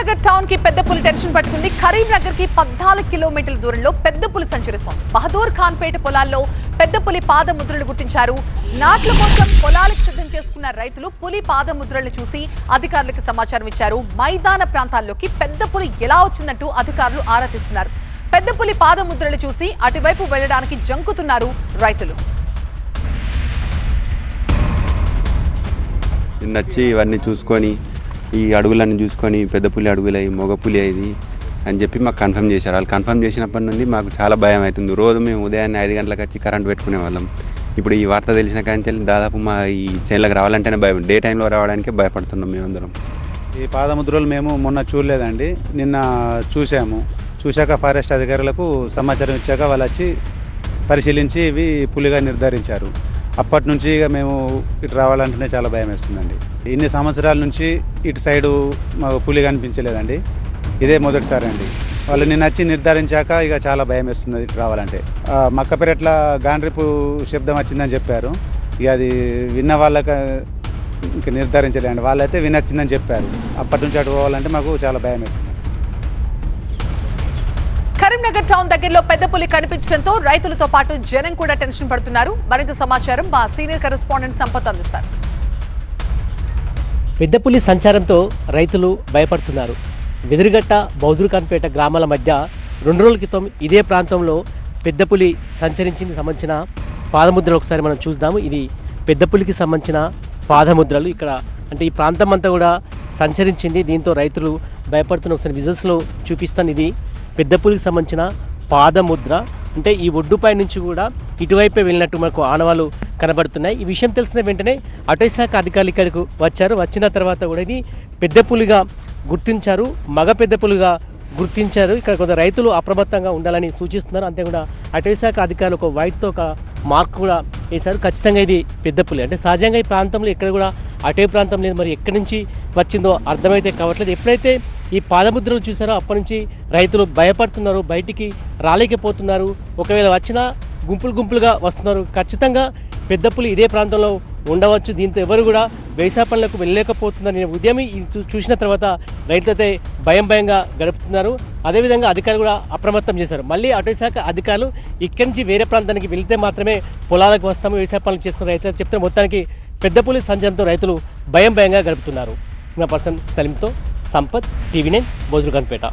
Karimnagar town కి పెద్ద పులి టెన్షన్ పట్టుకుంది. కరీంనగర్ కి 14 కిలోమీటర్ల దూరంలో పెద్ద పులి సంచరిస్తోంది. బహదూర్ ఖాన్ పేట పొలాల్లో పెద్ద పులి పాదముద్రలు గుర్తించారు. నాట్ల కోసం పొలాలకు సిద్ధం చేసుకున్న రైతులు పులి పాదముద్రలను చూసి అధికారులకు సమాచారం ఇచ్చారు. మైదాన ప్రాంతాల్లోకి పెద్ద పులి ఎలా వచ్చిందంటూ అధికారులు ఆరా తీస్తున్నారు. పెద్ద పులి పాదముద్రలు చూసి అటువైపు వెళ్లడానికి జంకుతున్నారు రైతులు. నచ్చి ఇవన్నీ చూసుకొని ఈ అడుగులన్నీ చూసుకొని పెద్ద పులి అడుగులు అయ్యి మగ పులి అయ్యి అని చెప్పి మాకు కన్ఫర్మ్ చేశారు. వాళ్ళు కన్ఫర్మ్ చేసినప్పటి నుండి మాకు చాలా భయం అవుతుంది. రోజు మేము ఉదయాన్నే 5 గంటలకు వచ్చి కరెంట్ పెట్టుకునే వాళ్ళం. ఇప్పుడు ఈ వార్త తెలిసిన కానీ దాదాపు మా ఈ చేనులకు రావాలంటేనే భయం, డే టైంలో రావడానికే భయపడుతున్నాం మేమందరం. ఈ పాదముద్రలు మేము మొన్న చూడలేదండి, నిన్న చూశాక ఫారెస్ట్ అధికారులకు సమాచారం ఇచ్చాక వాళ్ళు వచ్చి పరిశీలించి ఇవి పులిగా నిర్ధారించారు. అప్పటి నుంచి ఇక మేము ఇటు రావాలంటేనే చాలా భయం వేస్తుందండి. ఇన్ని సంవత్సరాల నుంచి ఇటు సైడు మాకు పులి కనిపించలేదండి, ఇదే మొదటిసారి అండి. వాళ్ళు నిన్న వచ్చి నిర్ధారించాక ఇక చాలా భయం వేస్తుంది ఇటు రావాలంటే. మక్కపెరట్ల గాండ్రిపు శబ్దం వచ్చిందని చెప్పారు. ఇక అది విన్న వాళ్ళకి ఇంకా నిర్ధారించలేండి, వాళ్ళైతే వినొచ్చిందని చెప్పారు. అప్పటి నుంచి అటు పోవాలంటే మాకు చాలా భయం వేస్తుంది. కరీంనగర్ టౌన్ దగ్గరలో పెద్ద పులి కనిపించడంతో రైతులతో పాటు జనం కూడా టెన్షన్ పడుతున్నారు. మరింత సమాచారం మా సీనియర్ కరెస్పాండెంట్ సంపత్ అందిస్తారు. పెద్ద పులి సంచారంతో రైతులు భయపడుతున్నారు. వెదురుగట్ట బౌదురుఖాన్పేట గ్రామాల మధ్య 2 రోజుల క్రితం ఇదే ప్రాంతంలో పెద్ద పులి సంచరించింది సంబంధించిన పాదముద్రలు ఒకసారి మనం చూద్దాము. ఇది పెద్ద పులికి సంబంధించిన పాదముద్రలు. ఇక్కడ అంటే ఈ ప్రాంతం అంతా కూడా సంచరించింది, దీంతో రైతులు భయపడుతున్న ఒకసారి విజువల్స్లో చూపిస్తాను. ఇది పెద్ద పులికి సంబంధించిన పాదముద్ర. అంటే ఈ ఒడ్డుపై నుంచి కూడా ఇటువైపే వెళ్ళినట్టు మనకు ఆనవాళ్ళు కనబడుతున్నాయి. ఈ విషయం తెలిసిన వెంటనే అటవీశాఖ అధికారులు ఇక్కడికి వచ్చారు. వచ్చిన తర్వాత కూడా ఇది పెద్ద పులిగా గుర్తించారు, మగ పెద్ద పులిగా గుర్తించారు. ఇక్కడ కొంత రైతులు అప్రమత్తంగా ఉండాలని సూచిస్తున్నారు. అంతేకాకుండా అటవీశాఖ అధికారులు ఒక వైట్తో ఒక మార్క్ కూడా వేశారు. ఖచ్చితంగా ఇది పెద్ద పులి. అంటే సహజంగా ఈ ప్రాంతంలో ఎక్కడ కూడా అటవీ ప్రాంతం లేదు, మరి ఎక్కడి నుంచి వచ్చిందో అర్థమైతే కావట్లేదు. ఎప్పుడైతే ఈ పాదముద్రలు చూసారో అప్పటి నుంచి రైతులు భయపడుతున్నారు, బయటికి రాలేకపోతున్నారు. ఒకవేళ వచ్చినా గుంపులుగా వస్తున్నారు. ఖచ్చితంగా పెద్ద పులి ఇదే ప్రాంతంలో ఉండవచ్చు. దీంతో ఎవరు కూడా వ్యవసాయ పనులకు వెళ్ళలేకపోతున్నారు. నేను ఉదయం చూసిన తర్వాత రైతులైతే భయంగా గడుపుతున్నారు. అదేవిధంగా అధికారులు కూడా అప్రమత్తం చేశారు. మళ్ళీ అటవీశాఖ అధికారులు ఇక్కడి నుంచి వేరే ప్రాంతానికి వెళ్తే మాత్రమే పొలాలకు వస్తాము, వ్యవసాయ పనులు చేసుకున్న రైతులు చెప్తే మొత్తానికి పెద్ద పులి సంచారంతో రైతులు భయంగా గడుపుతున్నారు. నా పర్సన్ సలీంతో సంపత్, టీవీ 9, బౌదురుఖాన్పేట.